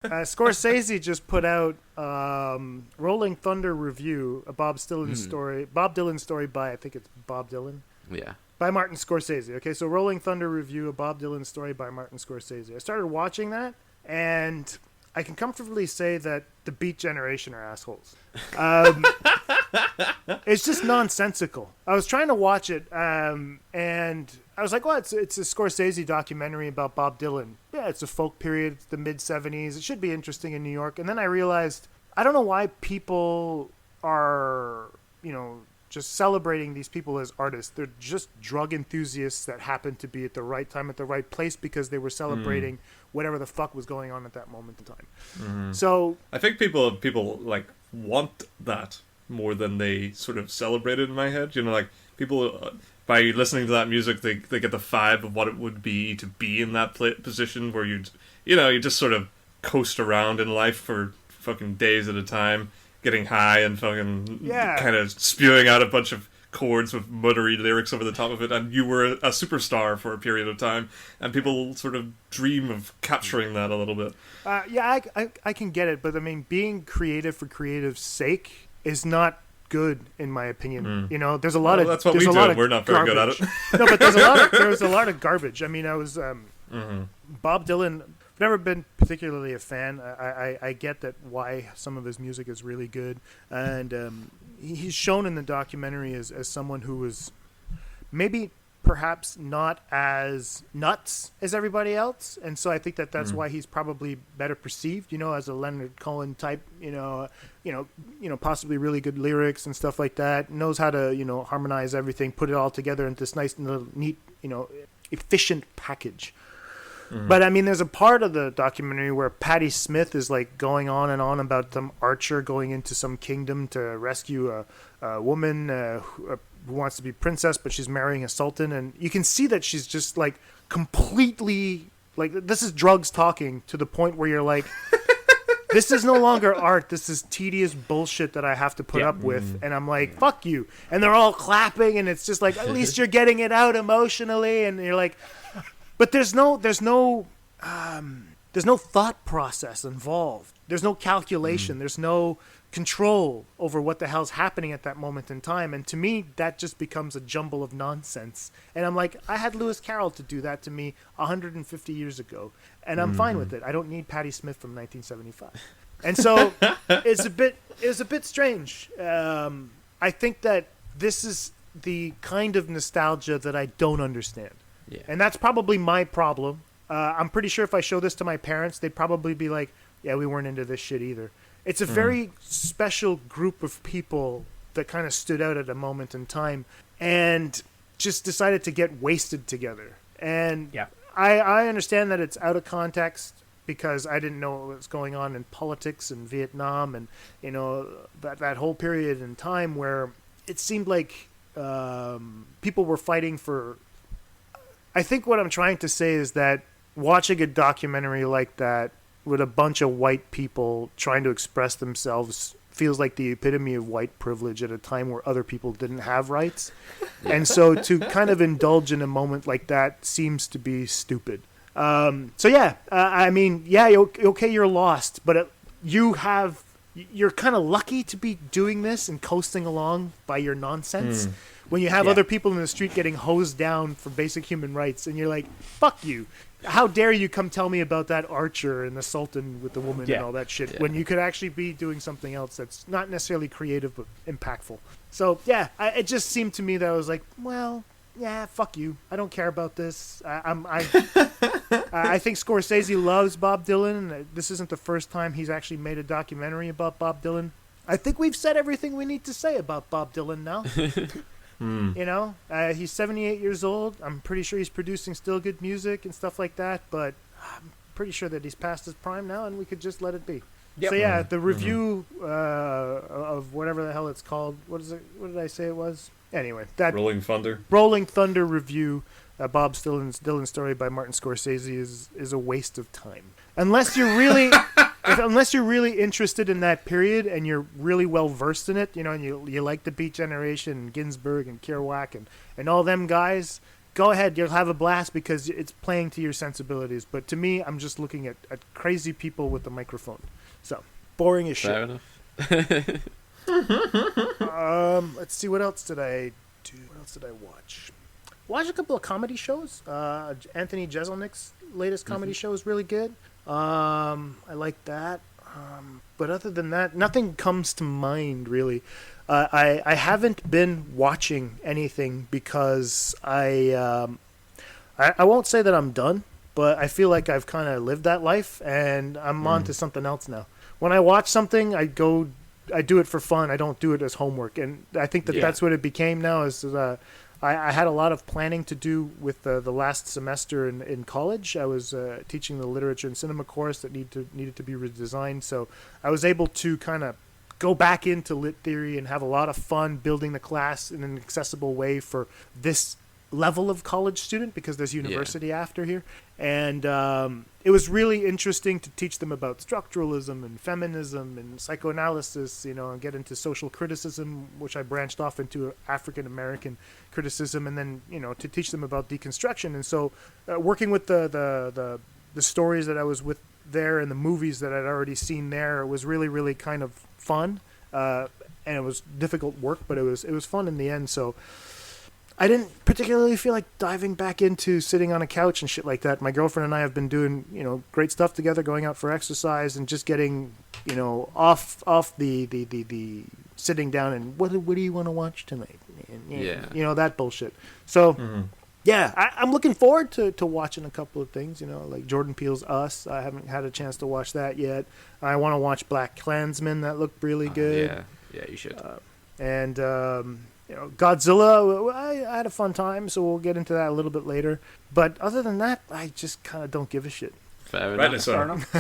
Scorsese just put out Rolling Thunder Revue, a Bob Dylan story. Bob Dylan story by, I think it's Bob Dylan. Yeah. By Martin Scorsese. Okay, so Rolling Thunder Revue, a Bob Dylan story by Martin Scorsese. I started watching that, and I can comfortably say that the Beat Generation are assholes. It's just nonsensical. I was trying to watch it, and I was like, well, it's a Scorsese documentary about Bob Dylan. Yeah, it's a folk period, it's the mid-'70s. It should be interesting in New York. And then I realized, I don't know why people are, just celebrating these people as artists. They're just drug enthusiasts that happen to be at the right time at the right place because they were celebrating whatever the fuck was going on at that moment in time. Mm-hmm. So I think people like want that more than they sort of celebrate it in my head. Like people by listening to that music, they get the vibe of what it would be to be in that position where you just sort of coast around in life for fucking days at a time, getting high and fucking kind of spewing out a bunch of chords with muddery lyrics over the top of it, and you were a superstar for a period of time, and people sort of dream of capturing that a little bit. I can get it, but I mean, being creative for creative's sake is not good in my opinion. There's a lot of that's what we do. We're not very good at it. No, but there's a lot of garbage. I mean, I was Bob Dylan. I've never been particularly a fan. I get that why some of his music is really good, and he's shown in the documentary as someone who was maybe perhaps not as nuts as everybody else, and so I think that's why he's probably better perceived, as a Leonard Cohen type, possibly really good lyrics and stuff like that, knows how to, harmonize everything, put it all together into this nice little neat, efficient package. But I mean, there's a part of the documentary where Patti Smith is like going on and on about some archer going into some kingdom to rescue a woman who wants to be princess, but she's marrying a sultan, and you can see that she's just like completely like, this is drugs talking to the point where you're like, this is no longer art. This is tedious bullshit that I have to put up with, and I'm like, fuck you. And they're all clapping, and it's just like, at least you're getting it out emotionally, and you're like. But there's no thought process involved. There's no calculation. There's no control over what the hell's happening at that moment in time. And to me, that just becomes a jumble of nonsense. And I'm like, I had Lewis Carroll to do that to me 150 years ago, and I'm fine with it. I don't need Patti Smith from 1975. And so it's a bit strange. I think that this is the kind of nostalgia that I don't understand. Yeah. And that's probably my problem. I'm pretty sure if I show this to my parents, they'd probably be like, yeah, we weren't into this shit either. It's a very special group of people that kind of stood out at a moment in time and just decided to get wasted together. And I understand that it's out of context because I didn't know what was going on in politics in Vietnam and, that whole period in time where it seemed like people were fighting for... I think what I'm trying to say is that watching a documentary like that with a bunch of white people trying to express themselves feels like the epitome of white privilege at a time where other people didn't have rights. And so to kind of indulge in a moment like that seems to be stupid. I mean, you're lost, but you're kind of lucky to be doing this and coasting along by your nonsense. When you have other people in the street getting hosed down for basic human rights, and you're like, fuck you. How dare you come tell me about that archer and the sultan with the woman and all that shit when you could actually be doing something else that's not necessarily creative but impactful. So, it just seemed to me that I was like, well, yeah, fuck you. I don't care about this. I think Scorsese loves Bob Dylan. This isn't the first time he's actually made a documentary about Bob Dylan. I think we've said everything we need to say about Bob Dylan now. He's 78 years old. I'm pretty sure he's producing still good music and stuff like that, but I'm pretty sure that he's past his prime now and we could just let it be. Yep. So the review of whatever the hell it's called, what did I say it was? Anyway, that Rolling Thunder Review, Bob Dylan's story by Martin Scorsese is a waste of time. Unless you're really interested in that period and you're really well versed in it, and you like the Beat Generation and Ginsberg and Kerouac and all them guys, go ahead. You'll have a blast because it's playing to your sensibilities. But to me, I'm just looking at crazy people with a microphone. So, boring as shit. Fair enough. Let's see, what else did I do? What else did I watch? Watched a couple of comedy shows. Anthony Jeselnik's latest comedy show is really good. I like that. But other than that, nothing comes to mind really. I haven't been watching anything because I won't say that I'm done, but I feel like I've kind of lived that life and I'm on to something else now. When I watch something, I do it for fun. I don't do it as homework, and I think that's what it became now. Is I had a lot of planning to do with the last semester in college. I was teaching the literature and cinema course that needed to be redesigned, so I was able to kind of go back into lit theory and have a lot of fun building the class in an accessible way for this level of college student, because there's university after here. And it was really interesting to teach them about structuralism and feminism and psychoanalysis, and get into social criticism, which I branched off into African American criticism, and then to teach them about deconstruction. And so working with the stories that I was with there and the movies that I'd already seen there was really, really kind of fun, and it was difficult work, but it was fun in the end. So I didn't particularly feel like diving back into sitting on a couch and shit like that. My girlfriend and I have been doing, great stuff together, going out for exercise and just getting, off the sitting down and what do you want to watch tonight? And, that bullshit. So, I'm looking forward to watching a couple of things, like Jordan Peele's Us. I haven't had a chance to watch that yet. I want to watch Black Klansman. That looked really good. Yeah, you should. Godzilla, I had a fun time, so we'll get into that a little bit later. But other than that, I just kind of don't give a shit. Fair Right, enough. fair enough.